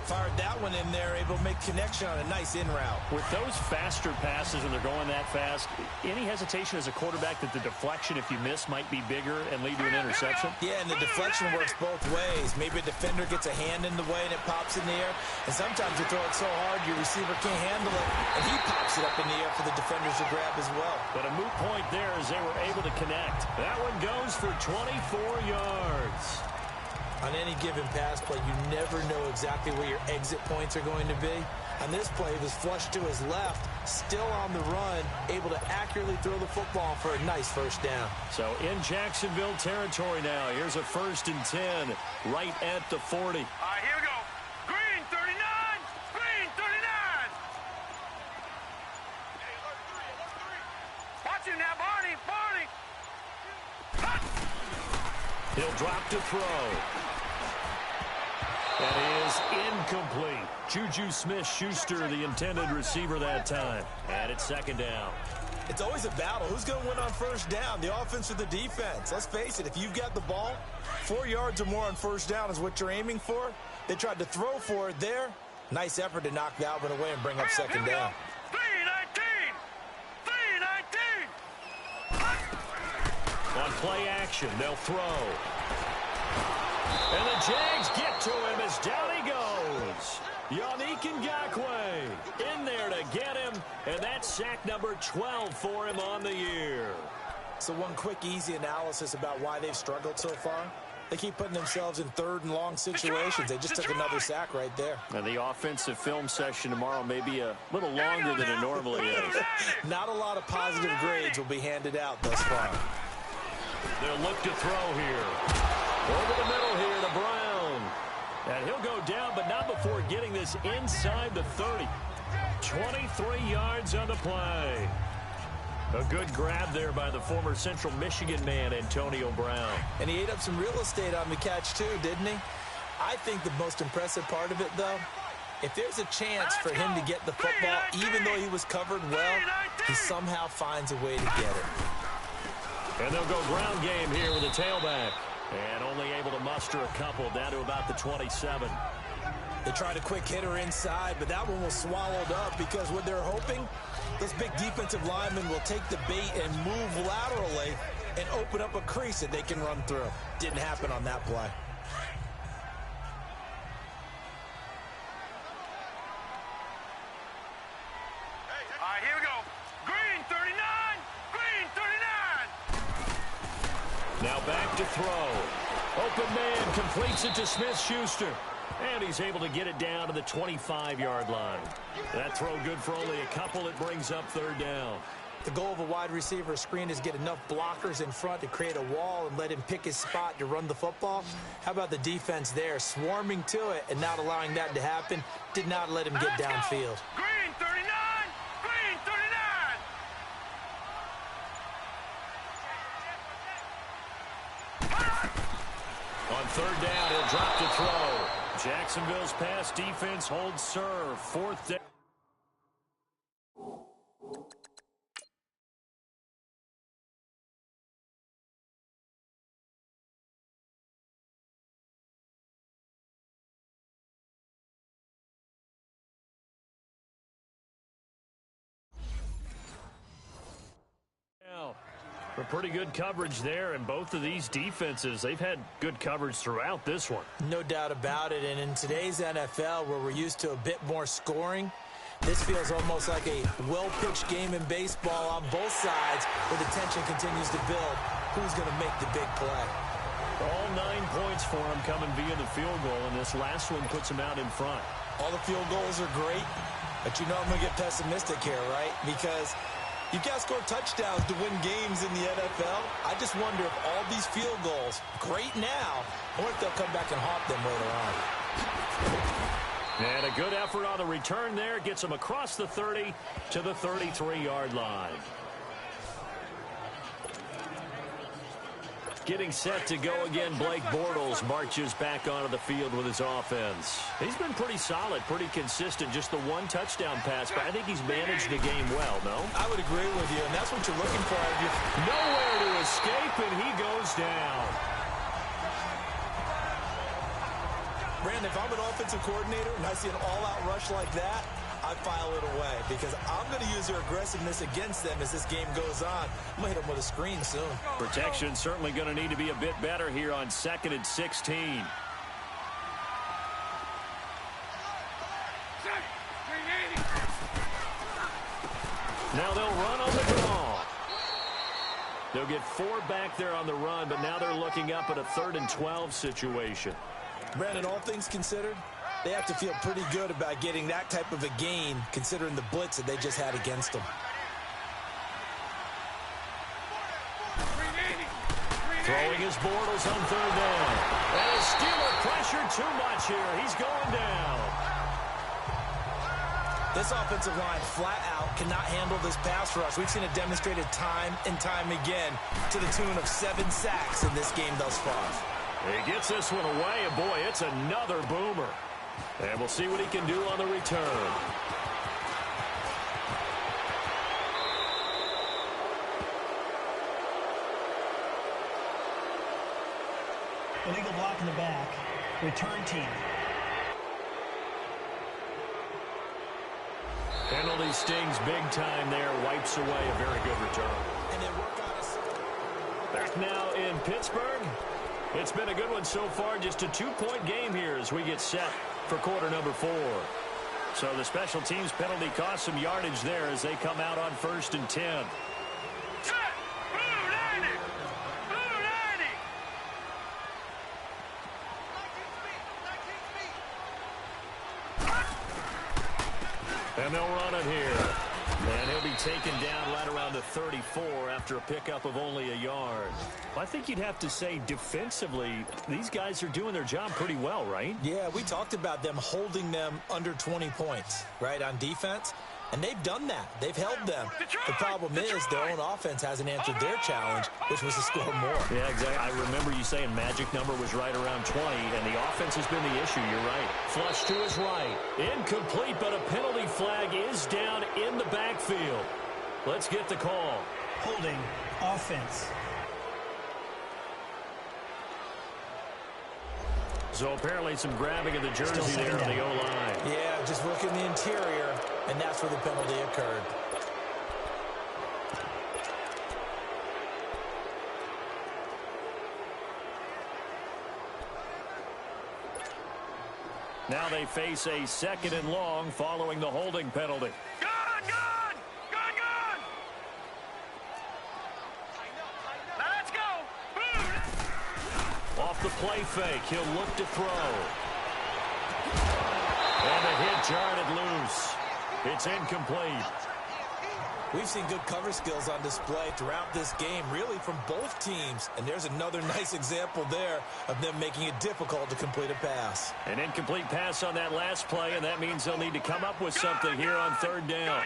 Fired that one in there, able to make connection on a nice in route. With those faster passes and they're going that fast, any hesitation as a quarterback that the deflection, if you miss, might be bigger and lead to an interception? Yeah, and the deflection works both ways. Maybe a defender gets a hand in the way and it pops in the air. And sometimes you throw it so hard your receiver can't handle it, and he pops it up in the air for the defenders to grab as well. But a moot point there as they were able to connect. That one goes for 24 yards. On any given pass play, you never know exactly where your exit points are going to be. On this play, he was flushed to his left, still on the run, able to accurately throw the football for a nice first down. So in Jacksonville territory now, here's a 1st and 10 right at the 40. All right, here we go. Green 39. Green 39. Watch it now, Barney. He'll drop to throw. That is incomplete. Juju Smith-Schuster, the intended receiver that time. And it's 2nd down. It's always a battle. Who's going to win on first down, the offense or the defense? Let's face it, if you've got the ball, 4 yards or more on first down is what you're aiming for. They tried to throw for it there. Nice effort to knock that one away and bring up 2nd down. 3-19. On play action, they'll throw. And the Jags get to him as down he goes. Yannick Ngakoue in there to get him, and that's sack number 12 for him on the year. So one quick, easy analysis about why they've struggled so far. They keep putting themselves in 3rd and long situations. They just took another sack right there. And the offensive film session tomorrow may be a little longer than it normally is. Not a lot of positive grades will be handed out thus far. They'll look to throw here. Over the middle here to Brown. And he'll go down, but not before getting this inside the 30. 23 yards on the play. A good grab there by the former Central Michigan man, Antonio Brown. And he ate up some real estate on the catch, too, didn't he? I think the most impressive part of it, though, if there's a chance for him to get the football, even though he was covered well, he somehow finds a way to get it. And they'll go ground game here with a tailback. And only able to muster a couple down to about the 27. They tried a quick hitter inside, but that one was swallowed up because what they're hoping, those big defensive linemen will take the bait and move laterally and open up a crease that they can run through. Didn't happen on that play. Now back to throw. Open man completes it to Smith-Schuster. And he's able to get it down to the 25-yard line. That throw good for only a couple. It brings up third down. The goal of a wide receiver screen is get enough blockers in front to create a wall and let him pick his spot to run the football. How about the defense there, swarming to it and not allowing that to happen? Did not let him get downfield. Green 39! Green 39! On third down, he'll drop to throw. Jacksonville's pass defense holds serve. Fourth down. For pretty good coverage there, and both of these defenses, they've had good coverage throughout this one. No doubt about it, and in today's NFL, where we're used to a bit more scoring, this feels almost like a well-pitched game in baseball on both sides, where the tension continues to build. Who's going to make the big play? All 9 points for him coming via the field goal, and this last one puts him out in front. All the field goals are great, but you know I'm going to get pessimistic here, right? Because you've got to score touchdowns to win games in the NFL. I just wonder if all these field goals, great now, or if they'll come back and haunt them later on. And a good effort on the return there. Gets him across the 30 to the 33-yard line. Getting set to go again, Blake Bortles marches back onto the field with his offense. He's been pretty solid, pretty consistent, just the one touchdown pass, but I think he's managed the game well, no? I would agree with you, and that's what you're looking for. Nowhere to escape, and he goes down. Brandon, if I'm an offensive coordinator and I see an all-out rush like that, I file it away because I'm going to use their aggressiveness against them as this game goes on. I'm going to hit them with a screen soon. Protection certainly going to need to be a bit better here on 2nd and 16. Now they'll run on the draw. They'll get 4 back there on the run, but now they're looking up at a 3rd and 12 situation. Brandon, all things considered, they have to feel pretty good about getting that type of a gain considering the blitz that they just had against them. Throwing his Bortles on 3rd down. And Steeler pressure too much here. He's going down. This offensive line flat out cannot handle this pass rush. We've seen it demonstrated time and time again to the tune of 7 sacks in this game thus far. He gets this one away, and boy, it's another boomer. And we'll see what he can do on the return. Illegal block in the back. Return team. Penalty stings big time there. Wipes away a very good return. And they work on us. Back now in Pittsburgh. It's been a good one so far. Just a 2-point game here as we get set for quarter number 4. So the special teams penalty cost some yardage there as they come out on 1st and 10. And they'll run it here. And he'll be taken down right around the 34 after a pickup of only a yard. I think you'd have to say defensively, these guys are doing their job pretty well, right? Yeah, we talked about them holding them under 20 points, right, on defense. And they've done that. They've held them. The problem is their own offense hasn't answered their challenge, which was to score more. Yeah, exactly. I remember you saying magic number was right around 20, and the offense has been the issue. You're right. Flush to his right. Incomplete, but a penalty flag is down in the backfield. Let's get the call. Holding offense. So apparently some grabbing of the jersey there on the O-line. Yeah, just look in the interior, and that's where the penalty occurred. Now they face a 2nd and long following the holding penalty. Gun! Now let's go! Boom! the play fake. He'll look to throw. And the hit jarred it loose. It's incomplete. We've seen good cover skills on display throughout this game, really from both teams. And there's another nice example there of them making it difficult to complete a pass. An incomplete pass on that last play, and that means they'll need to come up with something here on third down.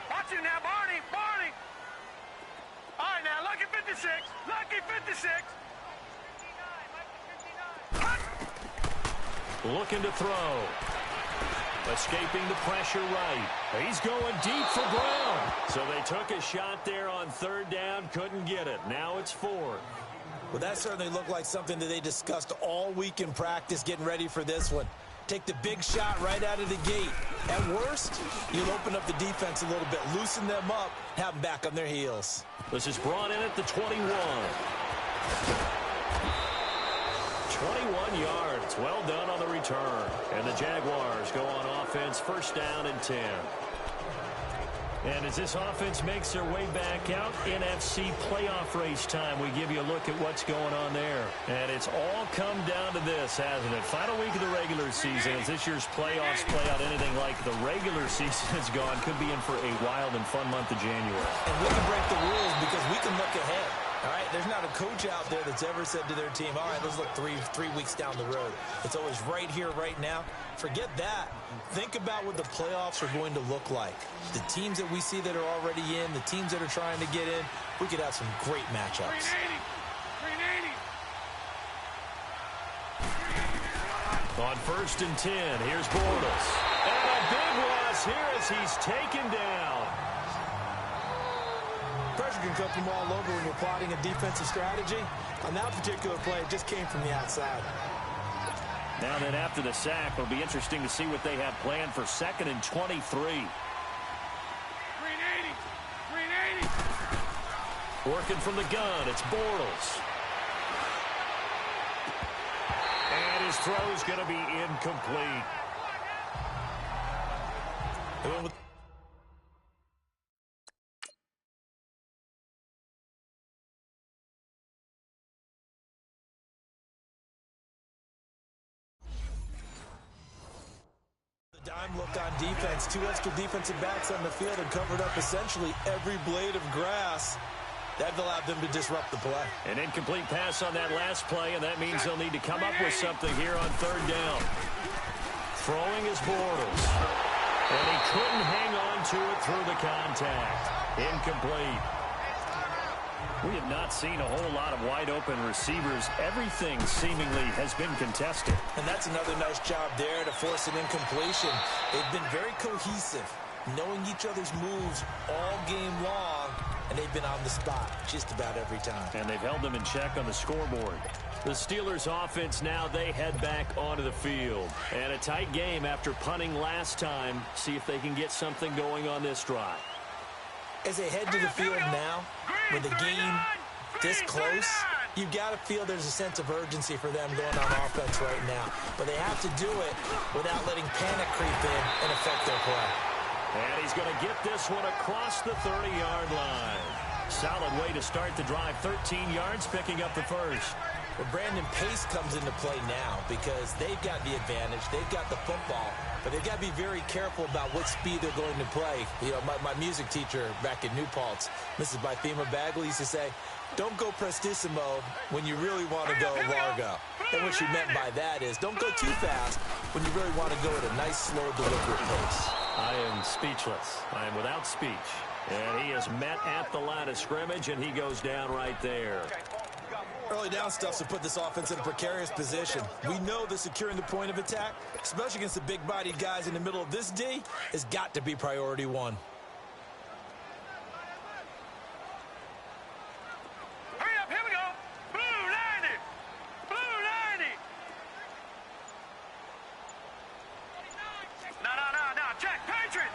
Watch it now, Barney. All right, now, Lucky 56. Lucky 56. Looking to throw. Escaping the pressure right. He's going deep for Brown. So they took a shot there on third down, couldn't get it. Now it's fourth. Well, that certainly looked like something that they discussed all week in practice getting ready for this one. Take the big shot right out of the gate. At worst, you'll open up the defense a little bit, loosen them up, have them back on their heels. This is brought in at the 21. 21 yards. Well done on the return. And the Jaguars go on offense, first down and 10. And as this offense makes their way back out, NFC playoff race time, we give you a look at what's going on there. And it's all come down to this, hasn't it? Final week of the regular season. As this year's playoffs play out anything like the regular season has gone, could be in for a wild and fun month of January. And we can break the rules because we can look ahead. All right, there's not a coach out there that's ever said to their team, all right, let's look three weeks down the road. It's always right here, right now. Forget that. Think about what the playoffs are going to look like. The teams that we see that are already in, the teams that are trying to get in, we could have some great matchups. 380. On first and 10, here's Bortles. And a big loss here as he's taken down. Pressure can come from all over when you're plotting a defensive strategy. On that particular play, it just came from the outside. Now then, after the sack, it'll be interesting to see what they have planned for second and 23. 380. Working from the gun, it's Bortles. And his throw's going to be incomplete. Dime look on defense. Two extra defensive backs on the field and covered up essentially every blade of grass. That allowed them to disrupt the play. An incomplete pass on that last play, and that means they'll need to come up with something here on third down. Throwing is Bortles. And he couldn't hang on to it through the contact. Incomplete. We have not seen a whole lot of wide-open receivers. Everything seemingly has been contested. And that's another nice job there to force an incompletion. They've been very cohesive, knowing each other's moves all game long, and they've been on the spot just about every time. And they've held them in check on the scoreboard. The Steelers' offense now, they head back onto the field. And a tight game after punting last time. See if they can get something going on this drive. As they head to the field now, with the game this close, you've got to feel there's a sense of urgency for them going on offense right now. But they have to do it without letting panic creep in and affect their play. And he's going to get this one across the 30-yard line. Solid way to start the drive. 13 yards, picking up the first. Well, Brandon, pace comes into play now because they've got the advantage. They've got the football, but they've got to be very careful about what speed they're going to play. You know, my music teacher back in New Paltz, Mrs. Bythema Bagley, used to say, don't go prestissimo when you really want to go largo. And what she meant by that is don't go too fast when you really want to go at a nice, slow, deliberate pace. I am speechless. I am without speech. And he is met at the line of scrimmage, and he goes down right there. Early down stuffs to put this offense in a precarious position. We know that securing the point of attack, especially against the big-bodied guys in the middle of this D, has got to be priority one. Hurry up, here we go. Blue 90. Blue 90. No. Check. Patriot.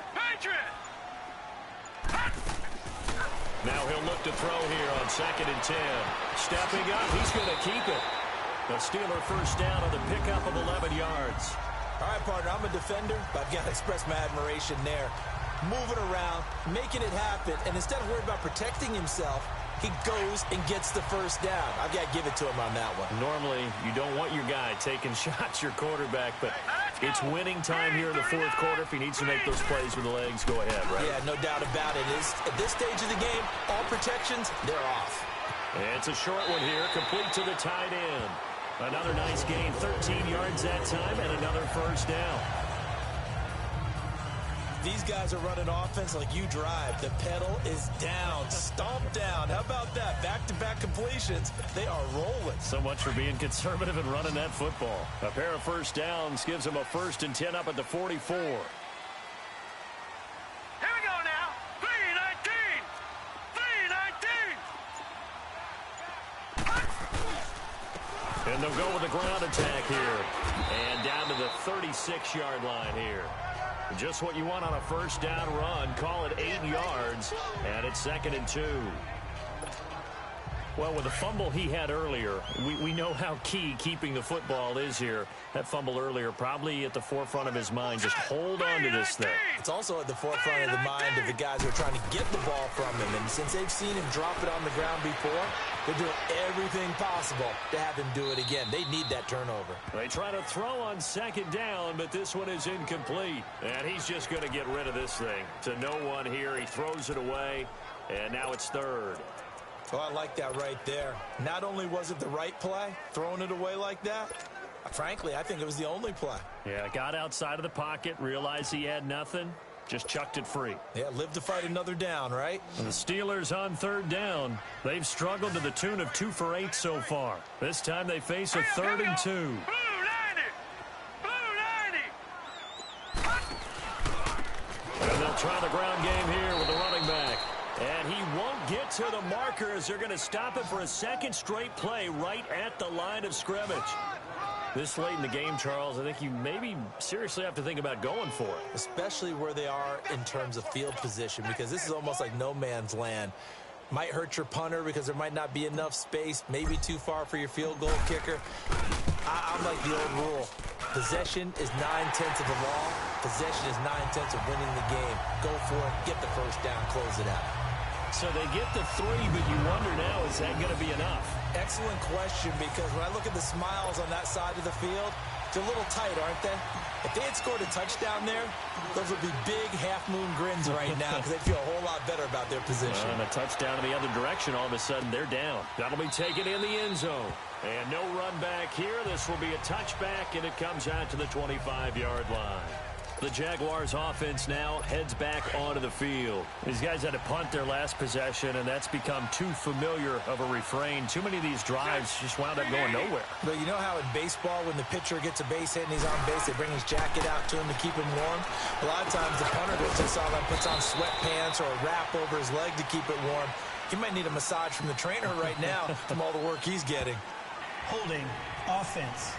Now he'll look to throw here on second and 10. Stepping up, he's going to keep it. The Steeler first down on the pickup of 11 yards. All right, partner, I'm a defender, but I've got to express my admiration there. Moving around, making it happen, and instead of worrying about protecting himself, he goes and gets the first down. I've got to give it to him on that one. Normally, you don't want your guy taking shots, your quarterback, but it's winning time here in the fourth quarter. If he needs to make those plays with the legs, go ahead, right? Yeah, no doubt about it. At this stage of the game, all protections, they're off. It's a short one here, complete to the tight end. Another nice gain, 13 yards that time, and another first down. These guys are running offense like you drive. The pedal is down, stomped down. How about that? Back-to-back completions. They are rolling. So much for being conservative and running that football. A pair of first downs gives them a 1st and 10 up at the 44. Here we go now. 3-19. 3-19. And they'll go with a ground attack here. And down to the 36-yard line here. Just what you want on a first down run. Call it 8 yards, and it's 2nd and 2. Well, with the fumble he had earlier, we know how key keeping the football is here. That fumble earlier probably at the forefront of his mind. Just hold on to this thing. It's also at the forefront of the mind of the guys who are trying to get the ball from him. And since they've seen him drop it on the ground before, they're doing everything possible to have him do it again. They need that turnover. They try to throw on 2nd down, but this one is incomplete. And he's just going to get rid of this thing. To no one here. He throws it away, and now it's 3rd. Oh, I like that right there. Not only was it the right play, throwing it away like that, frankly, I think it was the only play. Yeah, got outside of the pocket, realized he had nothing, just chucked it free. Yeah, live to fight another down, right? And the Steelers on 3rd down. They've struggled to the tune of 2 for 8 so far. This time they face a 3rd and 2. Blue 90. Blue 90. And they'll try the ground game here with the running back. And he won't get to the marker as they're going to stop it for a 2nd straight play right at the line of scrimmage. This late in the game, Charles, I think you maybe seriously have to think about going for it. Especially where they are in terms of field position, because this is almost like no man's land. Might hurt your punter because there might not be enough space, maybe too far for your field goal kicker. I'm like the old rule. Possession is 9/10 of the law. Possession is 9/10 of winning the game. Go for it, get the first down, close it out. So they get the 3, but you wonder now, is that going to be enough? Excellent question, because when I look at the smiles on that side of the field, they're a little tight, aren't they? If they had scored a touchdown there, those would be big half-moon grins right now because they feel a whole lot better about their position. And a touchdown in the other direction, all of a sudden they're down. That'll be taken in the end zone. And no run back here. This will be a touchback, and it comes out to the 25-yard line. The Jaguars offense now heads back onto the field. These guys had to punt their last possession, and that's become too familiar of a refrain. Too many of these drives just wound up going nowhere. But you know how in baseball, when the pitcher gets a base hit and he's on base, they bring his jacket out to him to keep him warm? A lot of times the punter goes to the sideline, puts on sweatpants or a wrap over his leg to keep it warm. He might need a massage from the trainer right now from all the work he's getting. Holding offense.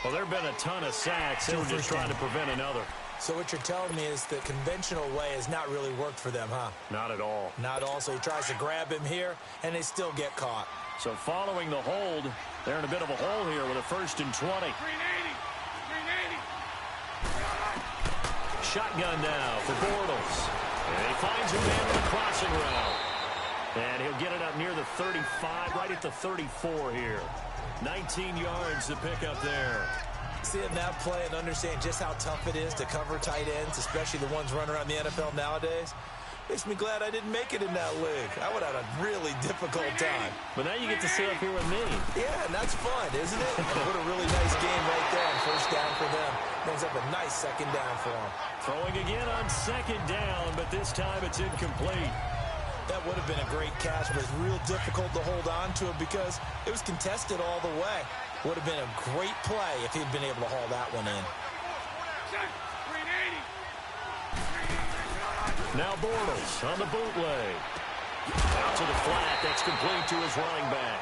Well, there have been a ton of sacks. They were just trying to prevent another. So what you're telling me is the conventional way has not really worked for them, huh? Not at all. Not all. So he tries to grab him here, and they still get caught. So following the hold, they're in a bit of a hole here with a 1st and 20. 380. 380. Shotgun now for Bortles. And he finds a man with a crossing route. And he'll get it up near the 35, right at the 34 here. 19 yards to pick up there. Seeing that play and understand just how tough it is to cover tight ends, especially the ones running around the NFL nowadays, makes me glad I didn't make it in that league. I would have had a really difficult time. But now you get to sit up here with me. Yeah, and that's fun, isn't it? What a really nice game right there on first down for them. Brings up a nice 2nd down for them. Throwing again on 2nd down, but this time it's incomplete. That would have been a great catch, but it's real difficult to hold on to it because it was contested all the way. Would have been a great play if he'd been able to haul that one in. Now Bortles on the bootleg. Out to the flat. That's complete to his running back.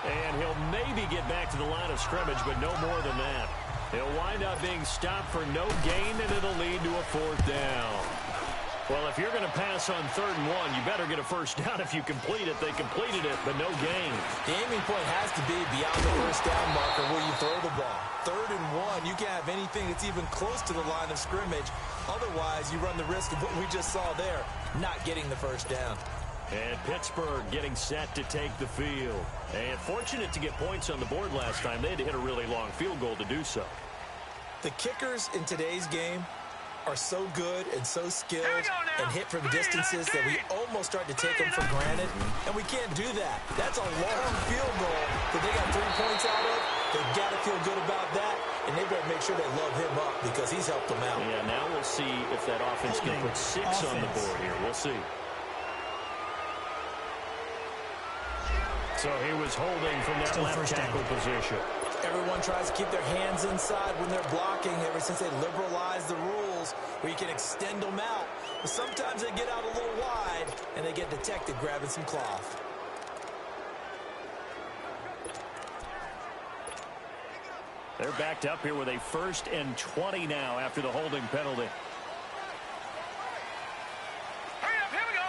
And he'll maybe get back to the line of scrimmage, but no more than that. He'll wind up being stopped for no gain, and it'll lead to a 4th down. Well, if you're going to pass on 3rd and 1, you better get a first down if you complete it. They completed it, but no gain. The aiming point has to be beyond the first down marker where you throw the ball. 3rd and 1, you can't have anything that's even close to the line of scrimmage. Otherwise, you run the risk of what we just saw there, not getting the first down. And Pittsburgh getting set to take the field. And fortunate to get points on the board last time. They had to hit a really long field goal to do so. The kickers in today's game are so good and so skilled and hit from distances that we almost start to take them for granted, and we can't do that. That's a long field goal that they got 3 points out of. They've got to feel good about that, and they better make sure they love him up because he's helped them out. Yeah, now we'll see if that offense can put 6 on the board here. We'll see. So he was holding from that left tackle position. Everyone tries to keep their hands inside when they're blocking ever since they liberalized the rules where you can extend them out. But sometimes they get out a little wide and they get detected grabbing some cloth. They're backed up here with a 1st and 20 now after the holding penalty. Hurry up, here we go.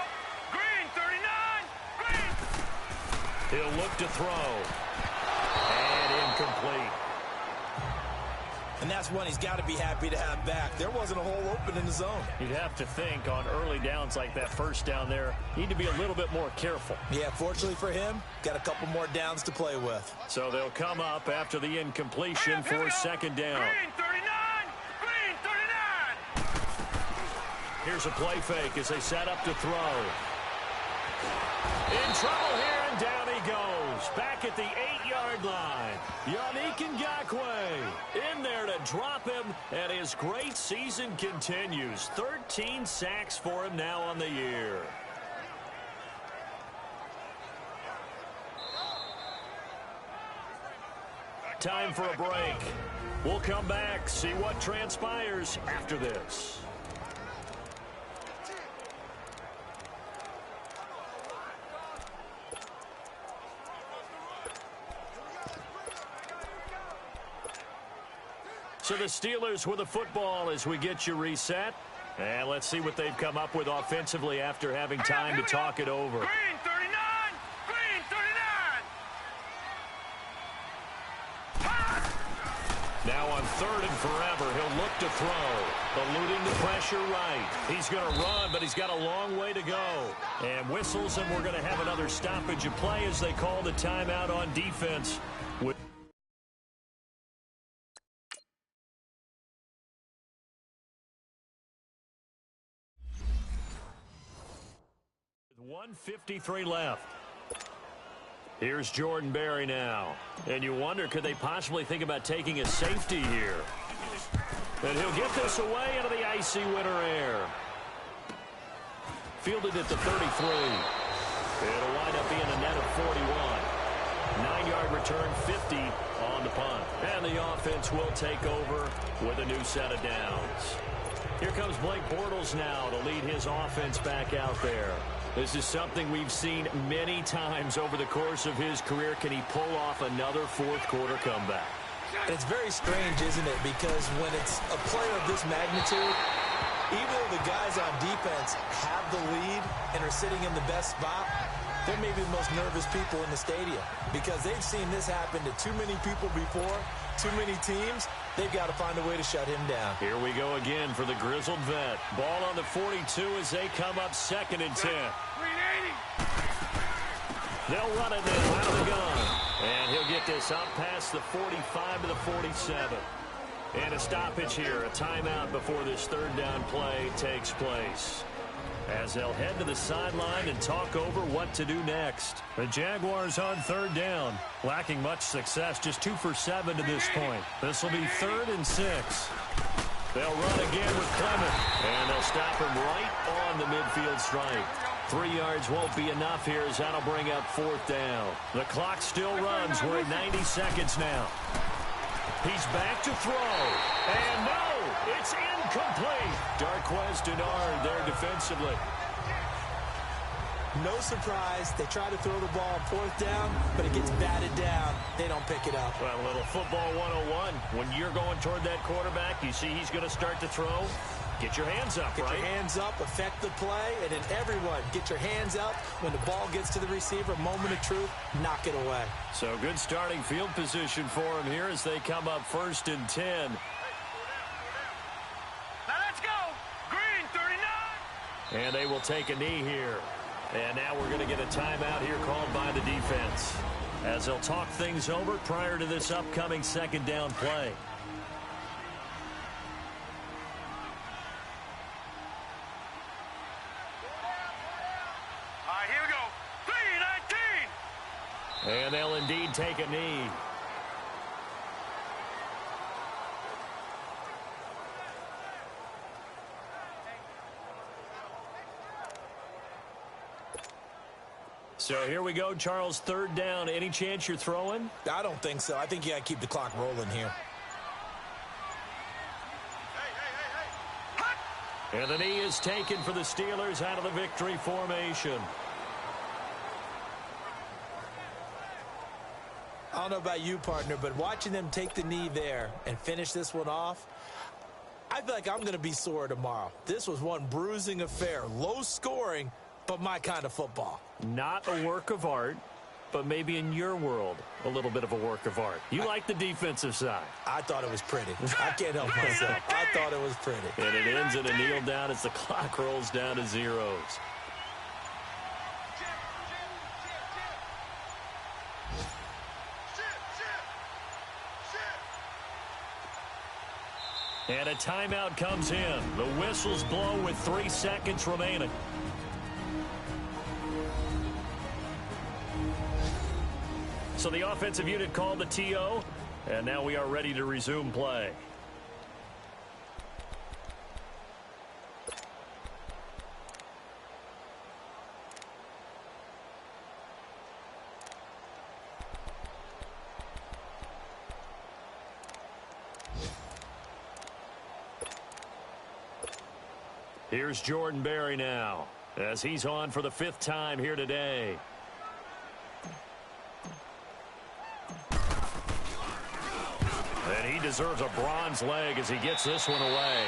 Green, 39. Green. He'll look to throw. Incomplete. And that's one he's got to be happy to have back. There wasn't a hole open in the zone. You'd have to think on early downs like that first down there, you need to be a little bit more careful. Yeah, fortunately for him, got a couple more downs to play with. So they'll come up after the incompletion for 2nd down. Green, 39. Green, 39. Here's a play fake as they set up to throw. In trouble here, and down he goes. Back at the 8-yard line. Yannick Ngakoue in there to drop him, and his great season continues. 13 sacks for him now on the year. Time for a break. We'll come back, see what transpires after this. So the Steelers with the football as we get you reset. And let's see what they've come up with offensively after having time to talk it over. Green, 39. Green, 39. Now on 3rd and forever, he'll look to throw. Eluding the pressure right. He's going to run, but he's got a long way to go. And whistles, and we're going to have another stoppage of play as they call the timeout on defense. With 1:53 left. Here's Jordan Berry now. And you wonder, could they possibly think about taking a safety here? And he'll get this away into the icy winter air. Fielded at the 33. It'll wind up being a net of 41. 9-yard return, 50 on the punt. And the offense will take over with a new set of downs. Here comes Blake Bortles now to lead his offense back out there. This is something we've seen many times over the course of his career. Can he pull off another fourth-quarter comeback? And it's very strange, isn't it? Because when it's a player of this magnitude, even though the guys on defense have the lead and are sitting in the best spot, they're maybe the most nervous people in the stadium because they've seen this happen to too many people before, too many teams. They've got to find a way to shut him down. Here we go again for the grizzled vet. Ball on the 42 as they come up 2nd and 10. 380. They'll run it now out of the gun. And he'll get this up past the 45 to the 47. And a stoppage here, a timeout before this 3rd down play takes place. As they'll head to the sideline and talk over what to do next. The Jaguars on 3rd down. Lacking much success, just 2 for 7 to this point. This will be 3rd and 6. They'll run again with Clement. And they'll stop him right on the midfield stripe. 3 yards won't be enough here as that'll bring up 4th down. The clock still runs. We're at 90 seconds now. He's back to throw. And no, it's incomplete. Darqueze Dennard there defensively. No surprise. They try to throw the ball on 4th down, but it gets batted down. They don't pick it up. Well, a little football 101. When you're going toward that quarterback, you see he's going to start to throw. Get your hands up, Get your hands up, affect the play, and then everyone get your hands up. When the ball gets to the receiver, moment of truth, knock it away. So good starting field position for him here as they come up 1st and 10. Now let's go. Green, 39. And they will take a knee here. And now we're going to get a timeout here called by the defense, as they'll talk things over prior to this upcoming 2nd down play. All right, here we go. 3-19. And they'll indeed take a knee. So here we go, Charles, 3rd down. Any chance you're throwing? I don't think so. I think you got to keep the clock rolling here. And the knee is taken for the Steelers out of the victory formation. I don't know about you, partner, but watching them take the knee there and finish this one off, I feel like I'm going to be sore tomorrow. This was one bruising affair. Low scoring, but my kind of football. Not a work of art, but maybe in your world, a little bit of a work of art. You like the defensive side. I thought it was pretty. I can't help myself. I thought it was pretty. And it ends in a kneel down as the clock rolls down to zeros. And a timeout comes in. The whistles blow with 3 seconds remaining. So the offensive unit called the TO, and now we are ready to resume play. Here's Jordan Berry now, as he's on for the 5th time here today. And he deserves a bronze leg as he gets this one away.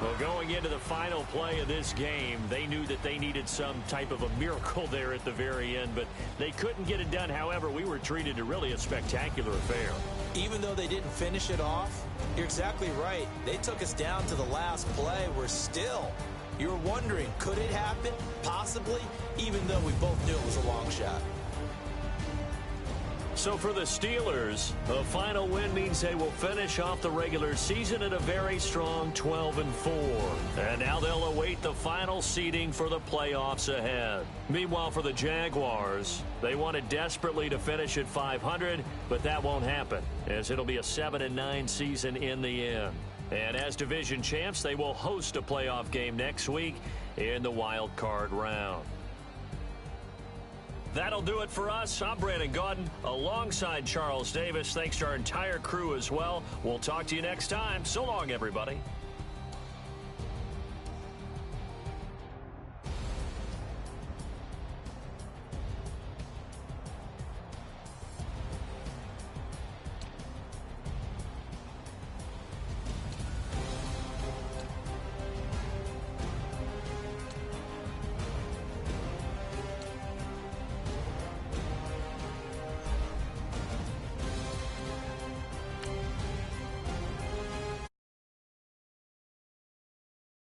Well, going into the final play of this game, they knew that they needed some type of a miracle there at the very end, but they couldn't get it done. However, we were treated to really a spectacular affair. Even though they didn't finish it off, you're exactly right. They took us down to the last play. We're still, you're wondering, could it happen? Possibly, even though we both knew it was a long shot. So for the Steelers, a final win means they will finish off the regular season at a very strong 12-4. And now they'll await the final seeding for the playoffs ahead. Meanwhile, for the Jaguars, they wanted desperately to finish at 500, but that won't happen, as it'll be a 7-9 season in the end. And as division champs, they will host a playoff game next week in the wild card round. That'll do it for us. I'm Brandon Gaudin alongside Charles Davis. Thanks to our entire crew as well. We'll talk to you next time. So long, everybody.